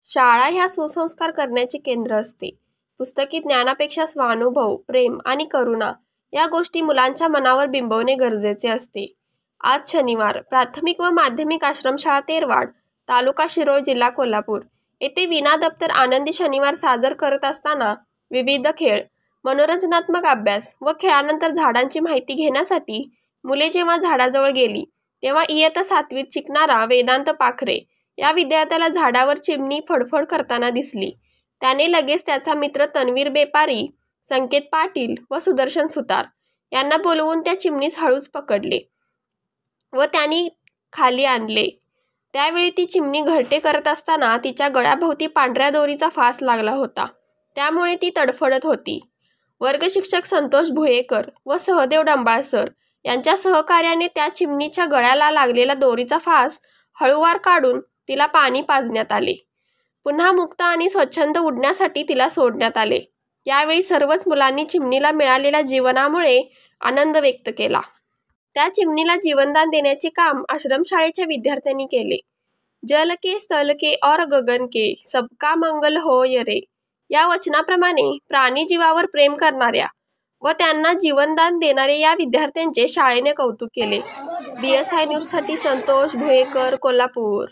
शाळा ह्या सुसंस्कार करण्याचे केंद्र असते. पुस्तकी ज्ञानापेक्षा स्वानुभव, प्रेम आणि करुणा या गोष्टी मुलांच्या मनावर बिंबवणे गरजेचे असते. आज शनिवार, प्राथमिक व माध्यमिक आश्रमशाळा तेरवाड, तालुका शिरोळ, जिल्हा कोल्हापूर येथे विना दप्तर आनंदी शनिवार साजर करत असताना विविध खेळ, मनोरंजनात्मक अभ्यास व खेळानंतर झाडांची माहिती घेण्यासाठी मुले जेव्हा झाडाजवळ गेली, तेव्हा इयत्ता 7वीत शिकणारा वेदांत पाखरे या विद्यार्थ्याला झाडावर चिमणी फडफड करताना दिसली. त्याने लगेच त्याचा मित्र तन्वीर बेपारी, संकेत पाटील व सुदर्शन सुतार यांना बोलवून त्या चिमणीस हळूच पकडले व त्यांनी खाली आणले. त्यावेळी ती चिमणी घरटे करत असताना तिच्या गळ्याभोवती पांढऱ्या दोरीचा फास लागला होता. त्यामुळे ती तडफडत होती. वर्गशिक्षक संतोष भुयेकर व सहदेव डंबाळ सर यांच्या सहकार्याने त्या चिमणीच्या गळ्याला लागलेला दोरीचा फास हळूवार काढून तिला पाणी पाजण्यात आले. पुन्हा मुक्त आणि स्वच्छंद उडण्यासाठी तिला सोडण्यात आले. यावेळी सर्वच मुलांनी चिमणीला मिळालेल्या जीवनामुळे आनंद व्यक्त केला. त्या चिमणीला जीवनदान देण्याचे काम आश्रमशाळेच्या विद्यार्थ्यांनी केले. जल के स्थल के और गगन के सबका मंगल होय रे या वचनाप्रमाणे प्राणी जीवावर प्रेम करणाऱ्या व त्यांना जीवनदान देणाऱ्या या विद्यार्थ्यांचे शाळेने कौतुक केले. BSI न्यूजसाठी संतोष भुयेकर, कोल्हापूर.